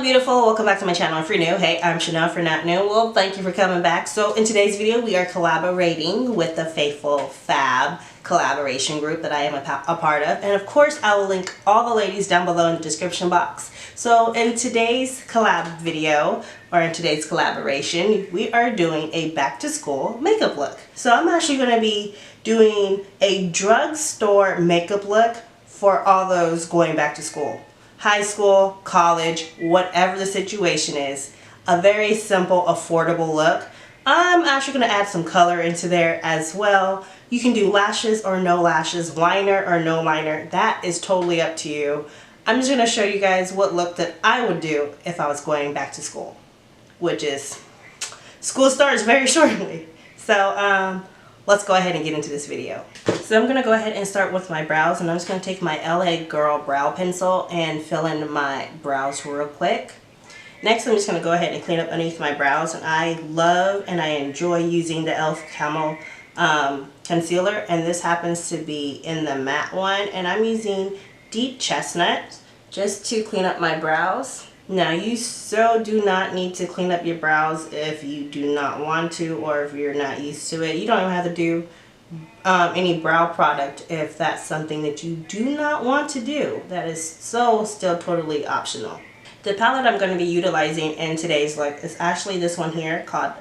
beautiful, welcome back to my channel. If you're new, hey, I'm Chanel. If you're not new, well, thank you for coming back. So in today's video we are collaborating with the Faithful Fab collaboration group that I am a part of, and of course I will link all the ladies down below in the description box. So in today's collab video, or in today's collaboration, we are doing a back to school makeup look. So I'm actually going to be doing a drugstore makeup look for all those going back to school. High school, college, whatever the situation is. A very simple, affordable look. I'm actually going to add some color into there as well. You can do lashes or no lashes, liner or no liner. That is totally up to you. I'm just going to show you guys what look that I would do if I was going back to school, which is school starts very shortly. So let's go ahead and get into this video. So I'm going to go ahead and start with my brows, and I'm just going to take my LA Girl brow pencil and fill in my brows real quick. Next, I'm just going to go ahead and clean up underneath my brows, and I love and I enjoy using the e.l.f. Camo concealer, and this happens to be in the matte one, and I'm using Deep Chestnut just to clean up my brows. Now, you so do not need to clean up your brows if you do not want to, or if you're not used to it. You don't even have to do any brow product if that's something that you do not want to do. That is still totally optional. The palette I'm going to be utilizing in today's look is actually this one here called,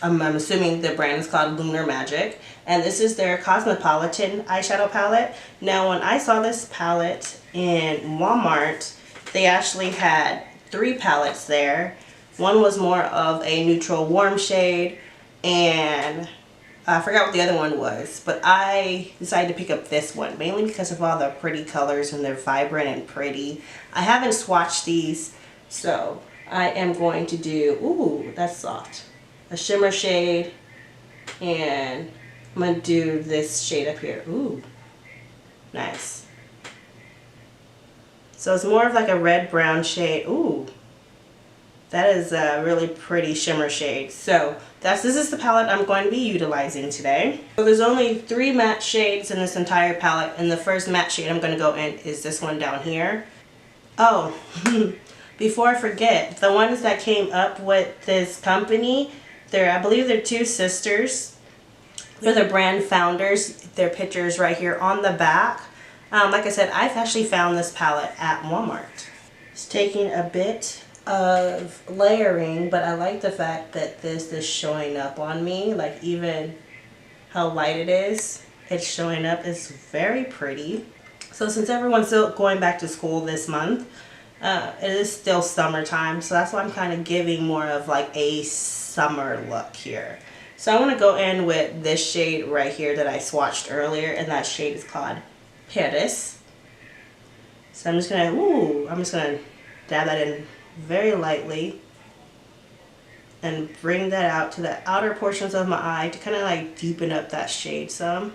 I'm assuming the brand is called Lunar Magic, and this is their Cosmopolitan eyeshadow palette. Now, when I saw this palette in Walmart, they actually had 3 palettes there. One was more of a neutral warm shade, and I forgot what the other one was, but I decided to pick up this one mainly because of all the pretty colors, and they're vibrant and pretty. I haven't swatched these, so I am going to do, ooh, that's soft, a shimmer shade, and I'm going to do this shade up here. Ooh, nice. So it's more of like a red brown shade. Ooh, that is a really pretty shimmer shade. So this is the palette I'm going to be utilizing today. So there's only 3 matte shades in this entire palette, and the first matte shade I'm going to go in is this one down here. Oh, before I forget, the ones that came up with this company, I believe they're 2 sisters. They're the brand founders. Their pictures right here on the back. Like I said, I've actually found this palette at Walmart. It's taking a bit of layering, but I like the fact that this is showing up on me. Like, even how light it is, it's showing up. It's very pretty. So since everyone's still going back to school this month, it is still summertime, so that's why I'm kind of giving more of like a summer look here. So I want to go in with this shade right here that I swatched earlier, and that shade is called Paris. So I'm just gonna dab that in very lightly and bring that out to the outer portions of my eye to kind of like deepen up that shade some.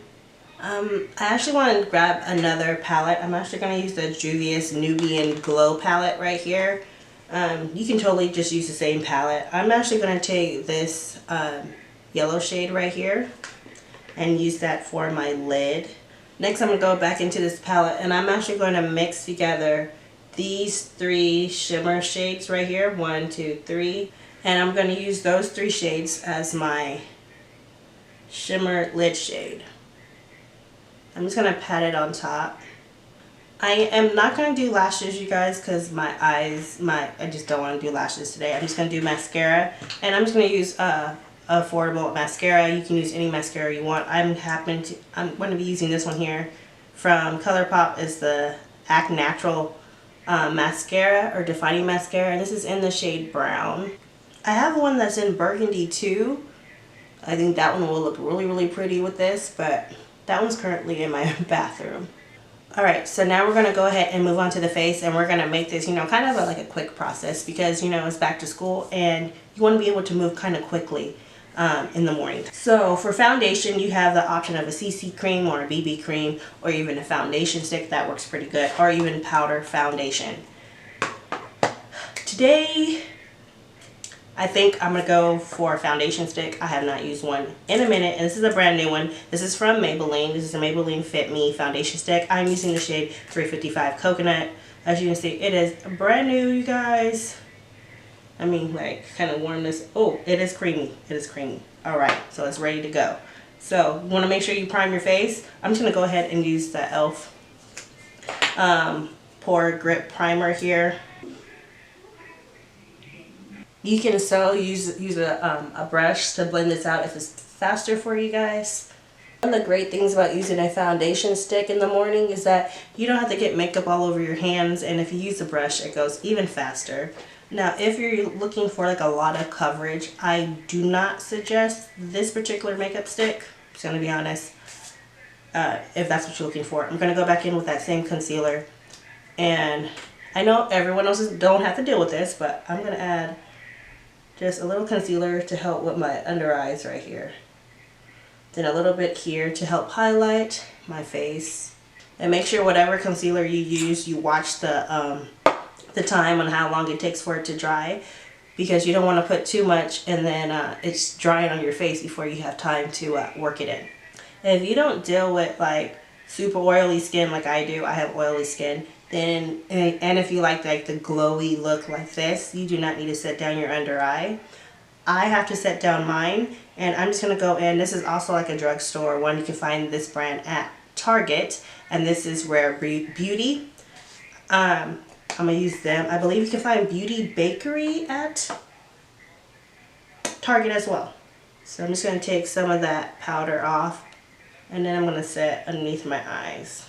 I actually want to grab another palette. I'm actually going to use the Juvia's Nubian Glow palette right here. You can totally just use the same palette. I'm actually going to take this yellow shade right here and use that for my lid. Next, I'm going to go back into this palette, and I'm actually going to mix together these 3 shimmer shades right here, 1, 2, 3, and I'm going to use those 3 shades as my shimmer lid shade. I'm just going to pat it on top. I am not going to do lashes, you guys, because my eyes, I just don't want to do lashes today. I'm just going to do mascara, and I'm just going to use affordable mascara. You can use any mascara you want. I'm going to be using this one here from ColourPop. Is the Act Natural mascara, or defining mascara, and this is in the shade brown. I have one that's in burgundy too. I think that one will look really pretty with this, but that one's currently in my bathroom. Alright, so now we're going to go ahead and move on to the face, and we're going to make this, kind of like a quick process, because, it's back to school and you want to be able to move kind of quickly in the morning. So for foundation, you have the option of a CC cream or a BB cream, or even a foundation stick. That works pretty good, or even powder foundation. Today, I think I'm going to go for a foundation stick. I have not used one in a minute, and this is a brand new one. This is from Maybelline. This is a Maybelline Fit Me foundation stick. I'm using the shade 355 Coconut. As you can see, it is brand new, you guys. I mean, like, kind of warm this. Oh, it is creamy. It is creamy. All right, so it's ready to go. So you want to make sure you prime your face. I'm just going to go ahead and use the e.l.f. Pore Grip Primer here. You can also use a brush to blend this out if it's faster for you guys. One of the great things about using a foundation stick in the morning is that you don't have to get makeup all over your hands, and if you use a brush, it goes even faster. Now, if you're looking for like a lot of coverage, I do not suggest this particular makeup stick. I'm just gonna be honest. If that's what you're looking for, I'm gonna go back in with that same concealer, and I know everyone else don't have to deal with this, but I'm gonna add just a little concealer to help with my under eyes right here. Then a little bit here to help highlight my face. And make sure whatever concealer you use, you watch the time on how long it takes for it to dry, because you don't want to put too much and then it's drying on your face before you have time to work it in. And if you don't deal with like super oily skin like I do, I have oily skin, then and if you like the glowy look like this, you do not need to set down your under eye. I have to set down mine, and I'm just going to go in. This is also like a drugstore one. You can find this brand at Target, and this is Rare Beauty. I'm going to use them. I believe you can find Beauty Bakery at Target as well. So I'm just going to take some of that powder off, and then I'm going to set underneath my eyes.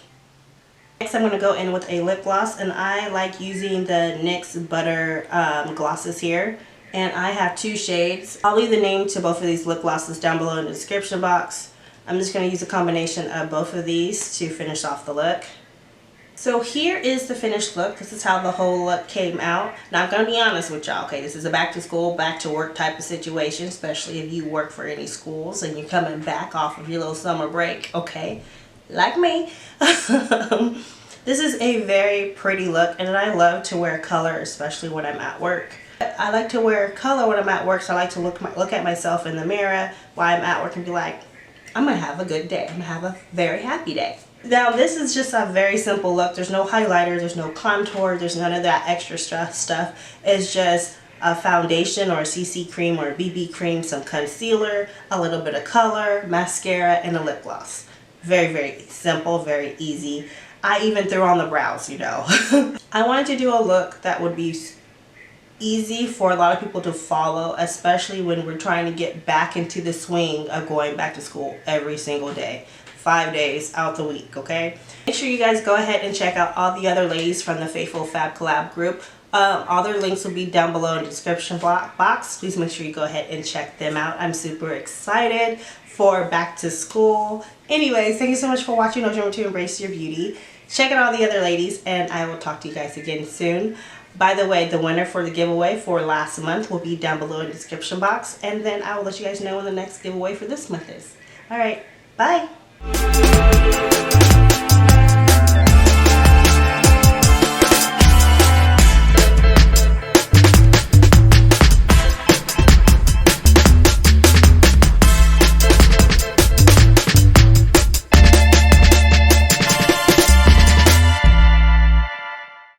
Next, I'm going to go in with a lip gloss, and I like using the NYX Butter glosses here. And I have 2 shades. I'll leave the name to both of these lip glosses down below in the description box. I'm just going to use a combination of both of these to finish off the look. So here is the finished look. This is how the whole look came out. Now I'm going to be honest with y'all, okay? This is a back to school, back to work type of situation, especially if you work for any schools and you're coming back off of your little summer break, okay? Like me. This is a very pretty look, and I love to wear color, especially when I'm at work. I like to wear color when I'm at work, so I like to look at myself in the mirror while I'm at work and be like, I'm going to have a good day. I'm going to have a very happy day. Now, this is just a very simple look. There's no highlighter, there's no contour, there's none of that extra stuff. It's just a foundation or a CC cream or a BB cream, some concealer, a little bit of color, mascara, and a lip gloss. Very, very simple, very easy. I even threw on the brows, you know. I wanted to do a look that would be easy for a lot of people to follow, especially when we're trying to get back into the swing of going back to school every single day, 5 days out the week, okay? Make sure you guys go ahead and check out all the other ladies from the Faithful Fab Collab group. All their links will be down below in the description box. Please make sure you go ahead and check them out. I'm super excited for back to school. Anyways, thank you so much for watching. Don't remember to embrace your beauty. Check out all the other ladies, and I will talk to you guys again soon. By the way, the winner for the giveaway for last month will be down below in the description box, and then I will let you guys know when the next giveaway for this month is. Alright, bye!